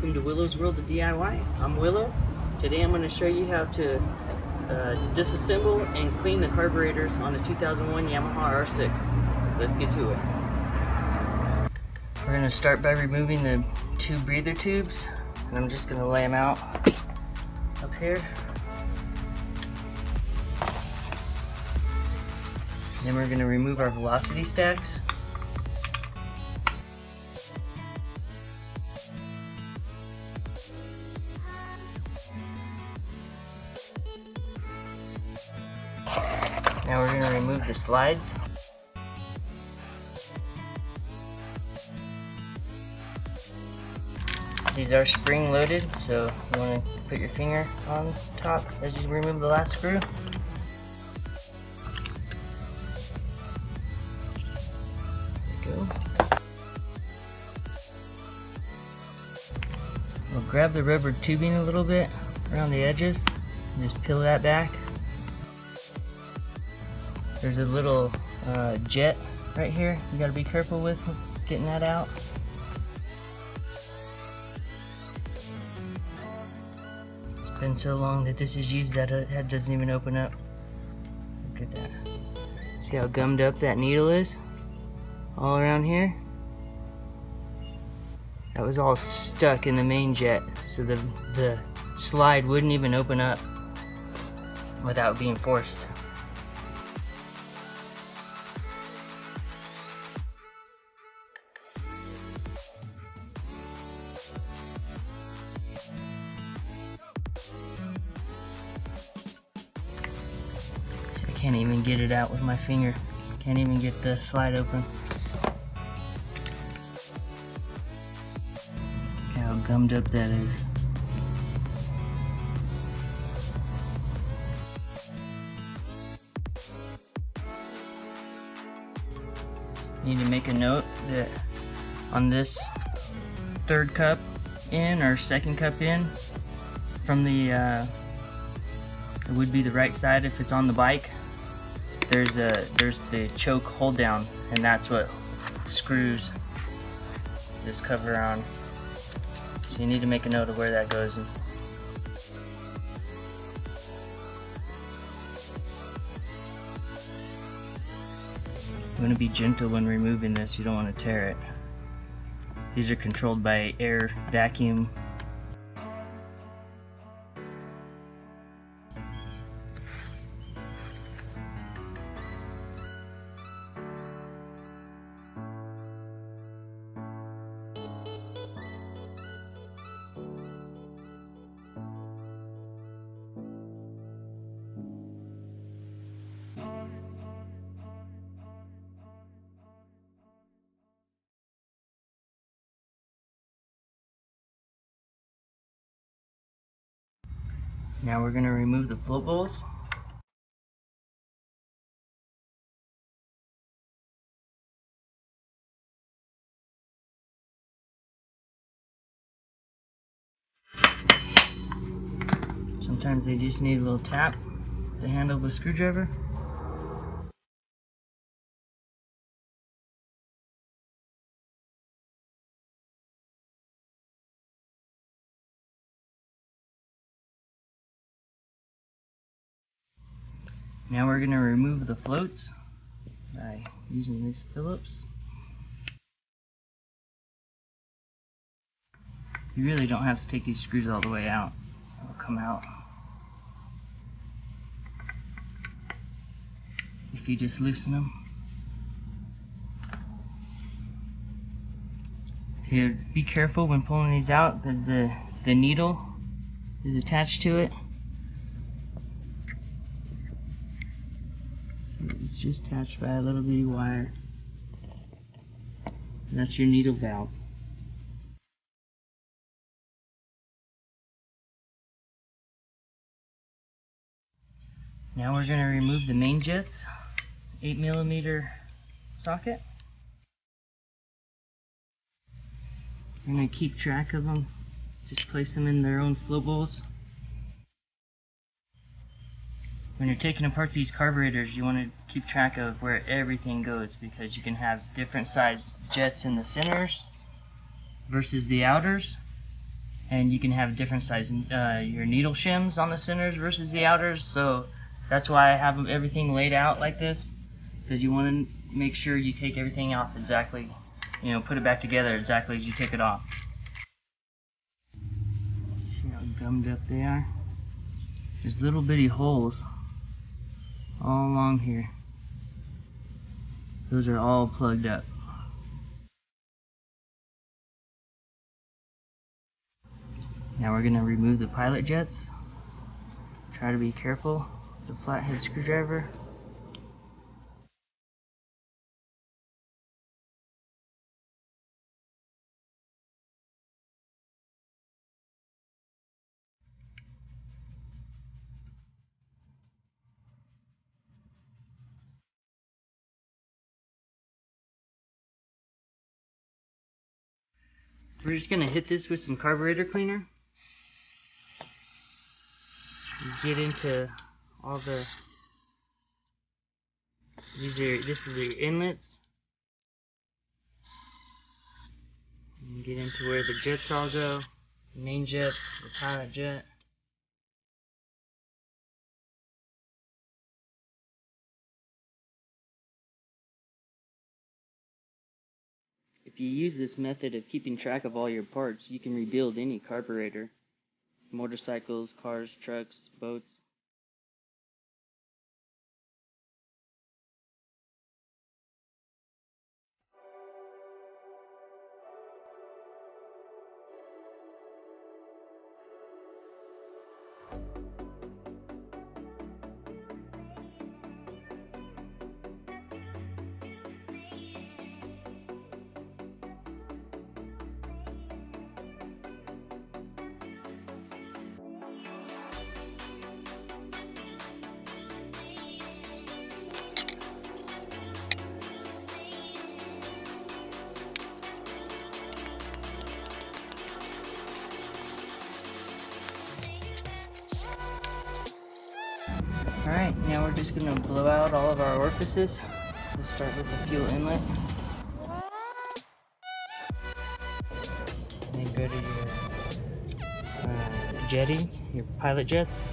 welcome to Willow's World of DIY. I'm Willow. Today I'm going to show you how to disassemble and clean the carburetors on the 2001 Yamaha R6. Let's get to it. We're going to start by removing the two breather tubes, and I'm just going to lay them out up here. Then we're going to remove our velocity stacks. Now we're going to remove the slides. These are spring loaded, so you want to put your finger on top as you remove the last screw. There we go. We'll grab the rubber tubing a little bit around the edges and just peel that back. There's a little jet right here you gotta be careful with getting that out. It's been so long that this is used that it doesn't even open up. Look at that. See how gummed up that needle is? All around here? That was all stuck in the main jet, so the slide wouldn't even open up without being forced. I can't even get it out with my finger. Can't even get the slide open. Look how gummed up that is. Need to make a note that on this third cup in or second cup in from the it would be the right side if it's on the bike. There's the choke hold down, and that's what screws this cover on. So you need to make a note of where that goes. You want to be gentle when removing this. You don't want to tear it. These are controlled by air vacuum. Now we're going to remove the float bowls. Sometimes they just need a little tap to handle the screwdriver. Now we're going to remove the floats by using these Phillips. You really don't have to take these screws all the way out. They'll come out if you just loosen them. So be careful when pulling these out because the needle is attached to it. It's just attached by a little bitty wire. And that's your needle valve. Now we're going to remove the main jets, 8mm socket. We're going to keep track of them. Just place them in their own float bowls. When you're taking apart these carburetors, you want to keep track of where everything goes, because you can have different size jets in the centers versus the outers, and you can have different size your needle shims on the centers versus the outers. So that's why I have everything laid out like this, because you want to make sure you take everything off exactly, you know, put it back together exactly as you take it off. See how gummed up they are? There's little bitty holes all along here. Those are all plugged up. Now we're going to remove the pilot jets. Try to be careful with the flathead screwdriver. We're just going to hit this with some carburetor cleaner. Get into all the, this is your inlets. And get into where the jets all go. The main jets, the pilot jet. If you use this method of keeping track of all your parts, you can rebuild any carburetor. Motorcycles, cars, trucks, boats. Alright, now we're just going to blow out all of our orifices. We'll start with the fuel inlet. And then go to your jettings, your pilot jets.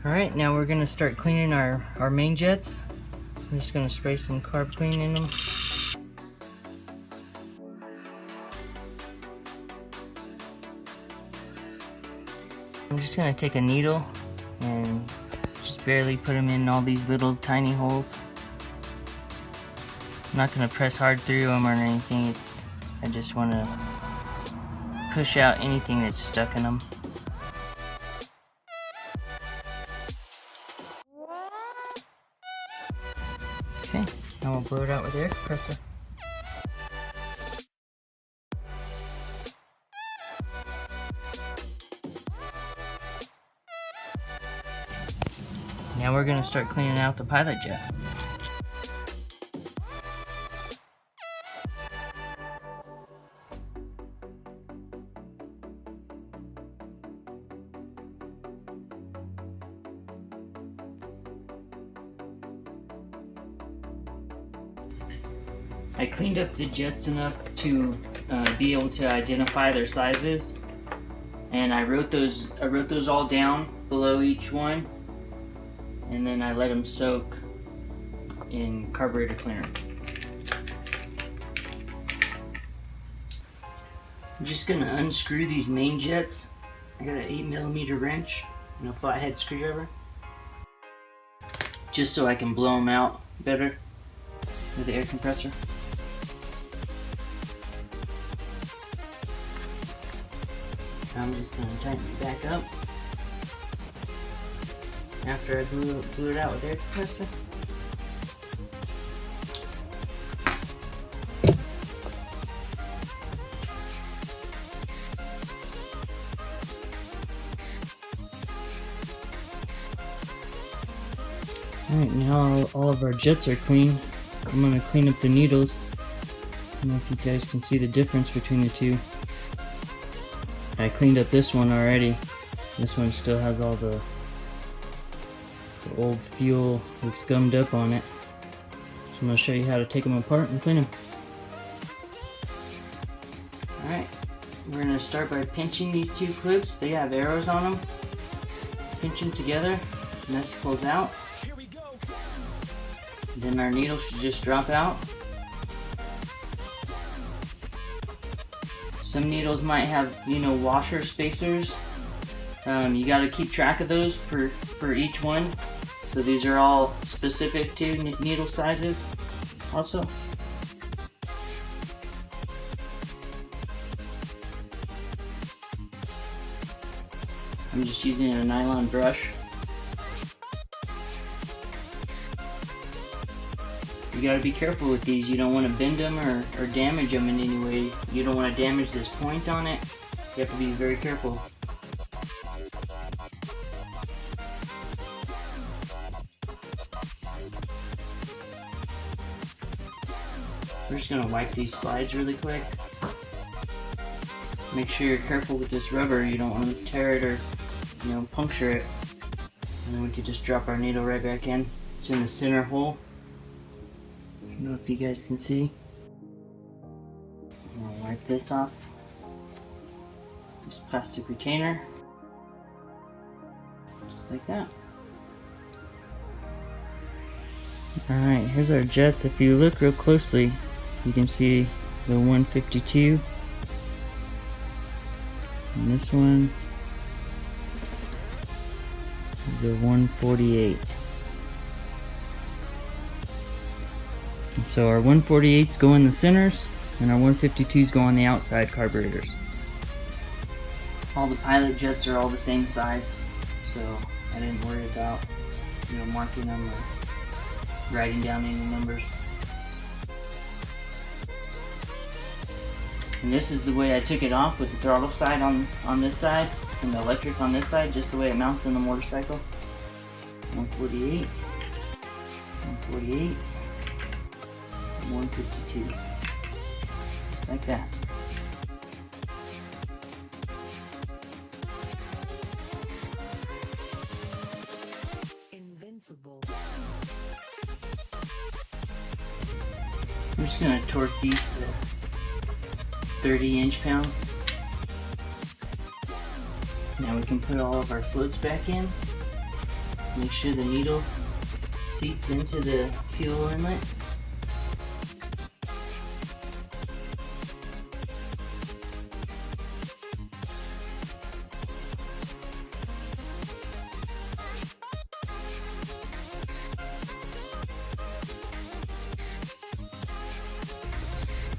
Alright, now we're going to start cleaning our main jets. I'm just going to spray some carb clean in them. I'm just going to take a needle and just barely put them in all these little tiny holes. I'm not going to press hard through them or anything. I just want to push out anything that's stuck in them. Okay, now we'll blow it out with the air compressor. Now we're going to start cleaning out the pilot jet. I cleaned up the jets enough to be able to identify their sizes, and I wrote those all down below each one, and then I let them soak in carburetor cleaner. I'm just gonna unscrew these main jets. I got an 8mm wrench and a flathead screwdriver, just so I can blow them out better with the air compressor. I'm just going to tighten it back up after I blew it out with air compressor. Alright, now all of our jets are clean. I'm going to clean up the needles don't know if you guys can see the difference between the two. I cleaned up this one already. This one still has all the old fuel that's gummed up on it. So I'm going to show you how to take them apart and clean them. Alright, we're going to start by pinching these two clips. They have arrows on them. Pinch them together, and this pulls out. Then our needle should just drop out. Some needles might have, washer spacers. You got to keep track of those for each one. So these are all specific to needle sizes also. I'm just using a nylon brush. You gotta be careful with these. You don't want to bend them or damage them in any way. You don't want to damage this point on it. You have to be very careful. We're just gonna wipe these slides really quick. Make sure you're careful with this rubber. You don't want to tear it or puncture it. And then we could just drop our needle right back in. It's in the center hole. I don't know if you guys can see. I'm gonna wipe this off. This plastic retainer. Just like that. Alright, here's our jets. If you look real closely, you can see the 152. And this one, the 148. And so our 148s go in the centers, and our 152s go on the outside carburetors. All the pilot jets are all the same size, so I didn't worry about marking them or writing down any numbers. And this is the way I took it off, with the throttle side on this side and the electric on this side, just the way it mounts in the motorcycle. 148, 148, 152. Just like that. Invincible. I'm just going to torque these to 30 inch-pounds. Now we can put all of our floats back in. Make sure the needle seats into the fuel inlet.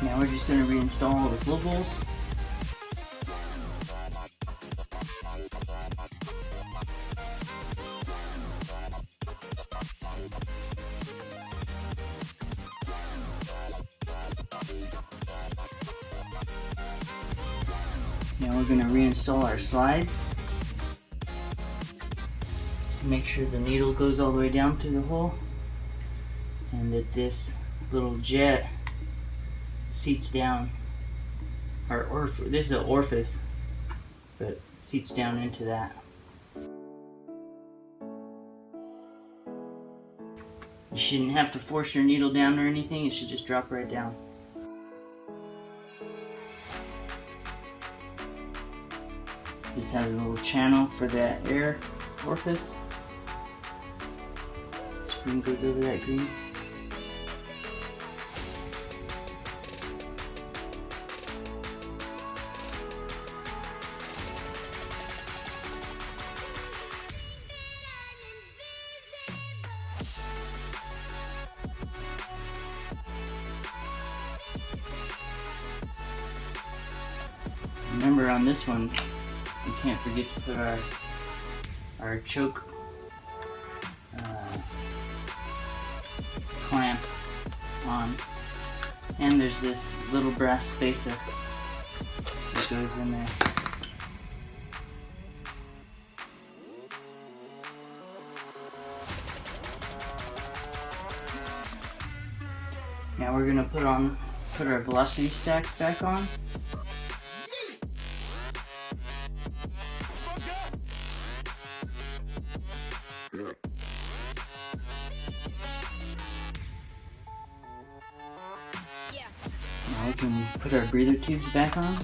Now we're just going to reinstall all the flow bowls. Now we're going to reinstall our slides. Make sure the needle goes all the way down through the hole, and that this little jet seats down, or this is an orifice, but seats down into that. You shouldn't have to force your needle down or anything, it should just drop right down. This has a little channel for that air orifice. Spring goes over that green. Remember, on this one, we can't forget to put our choke clamp on. And there's this little brass spacer that goes in there. Now we're going to put on put our velocity stacks back on. Now we can put our breather tubes back on.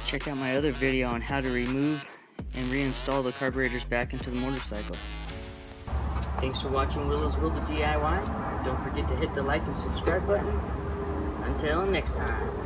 Check out my other video on how to remove and reinstall the carburetors back into the motorcycle. Thanks for watching Willow's World of DIY. Don't forget to hit the like and subscribe buttons. Until next time.